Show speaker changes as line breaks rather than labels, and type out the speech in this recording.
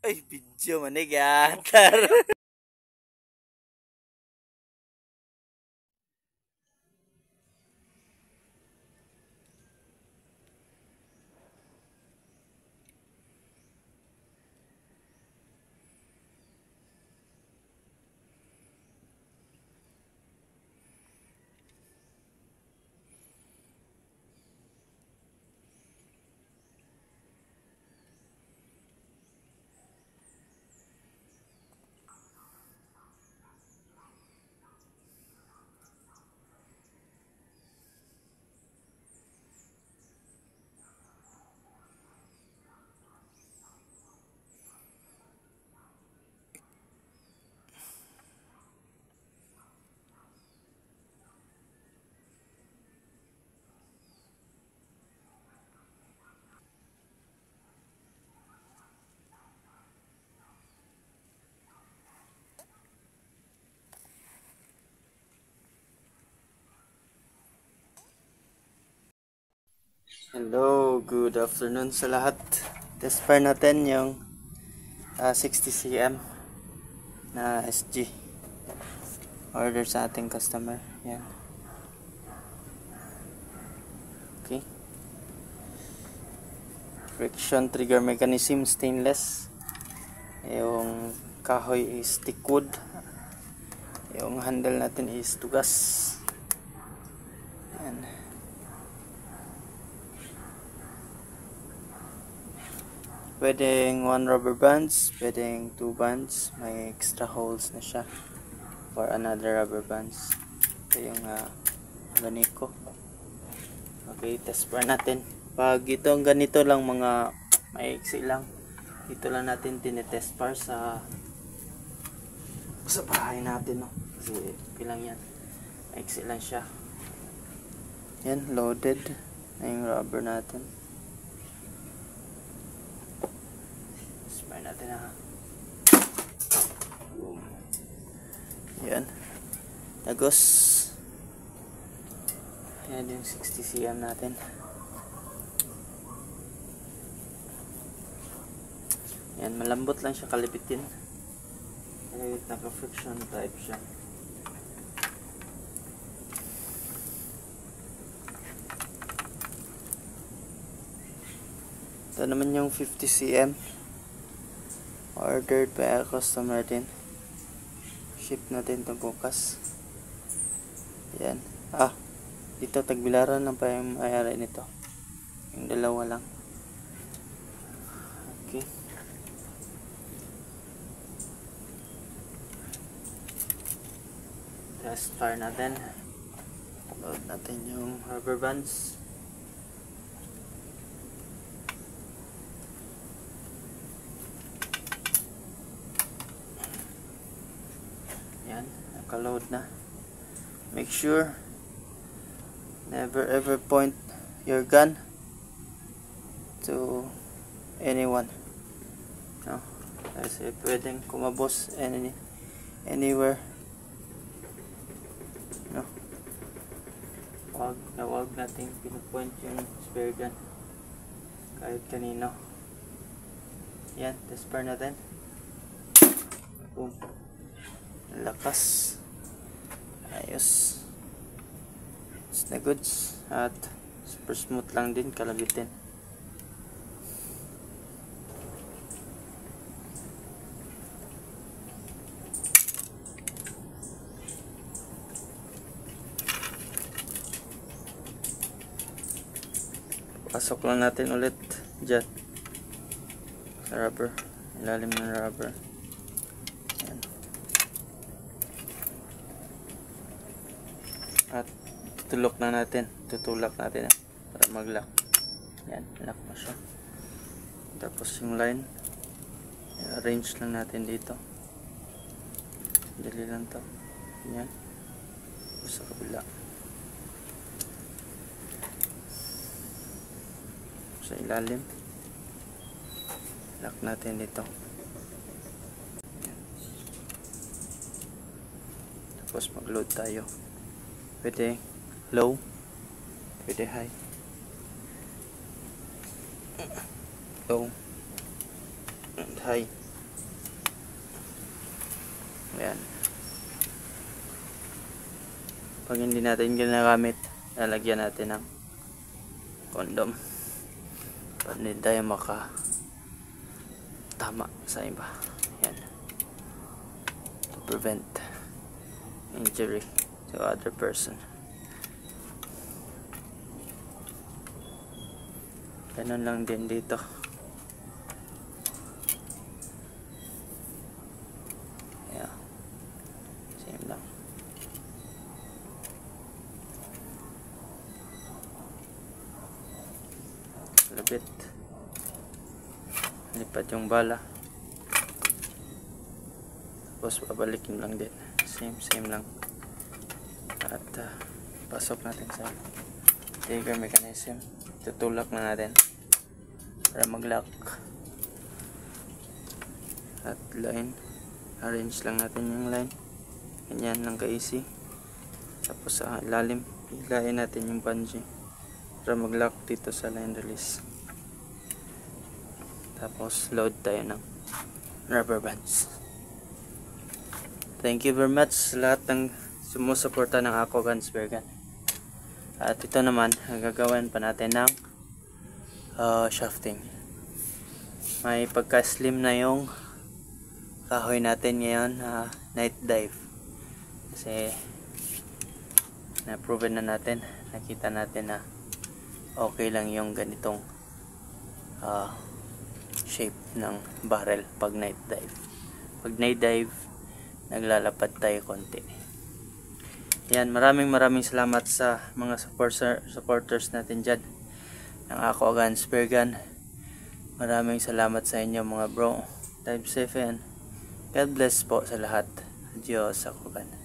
Ay, video manigatar. Hello, good afternoon sa lahat. Test fire natin yung 60 cm na SG. Order sa ating customer. Yan. Okay. Friction trigger mechanism stainless. Yung kahoy is stick wood. Yung handle natin is tugas. Yan. Pwedeng 1 rubber bands, pwedeng 2 bands, may extra holes na siya for another rubber bands. Ito yung ganito. Okay, test pa natin. Pag itong ganito lang, mga maiksi lang, dito lang natin tinetest par sa bahay natin, no? Kasi pilang yan, maiksi lang siya. Yan, loaded na yung rubber natin. Natin yan, tagos. Yan yung 60 cm natin. Yan, malambot lang siya kalipitin. Naka friction type siya. Ito naman yung 50 cm. Ordered by a customer din. Ship natin ito bukas. Yan. Dito tagbilaran lang pa yung mayari nito. Yung dalawa lang. Okay. Test fire natin. Load natin yung rubber bands. Yan, naka-load na. Make sure never ever point your gun to anyone, no? Kasi pwedeng kumabos anywhere, no? Wag natin pinupoint yung spare gun kahit kanino. Yan, test fire natin. Boom. Lakas. Ayos. It's na goods. At super smooth lang din kalabitin. Pasok lang natin ulit dyan sa rubber, ilalim ng rubber. At tutulak natin para mag-lock. Yan, lock na siya. Tapos yung line, arrange lang natin dito. Dali lang to. Yan. Sa kabila. Sa ilalim. Lock natin dito. Yan. Tapos mag-load tayo. Pwede low, pwede high. Low and high. Ayan. Pag hindi natin ginagamit, lalagyan natin ng condom para hindi tayo tama sa iba. Ayan. To prevent injury to other person. Ganun lang din dito. Ayan. Same lang. Labit. Lipat yung bala. Tapos babalikin lang din. Same lang. At pasok natin sa trigger mechanism. Tutulak na natin para mag-lock. At line. Arrange lang natin yung line. Ganyan lang ka-easy. Tapos sa ilalim, hilahin natin yung bungee para mag-lock dito sa line release. Tapos load tayo ng rubber bands. Thank you very much sa lahat ng sumusuporta ng Ako Guns Bear Gun. At ito naman, gagawin pa natin ng shafting. May pagka-slim na yung kahoy natin ngayon, night dive. Kasi na-proven na natin, nakita natin na okay lang yung ganitong shape ng barrel pag night dive. Pag night dive, naglalapad tayo konti. Yan, maraming salamat sa mga supporters natin dyan ng Ako Guns Bear Gun. Maraming salamat sa inyo mga bro. Dive safe and God bless po sa lahat. Adios, Ako Gun.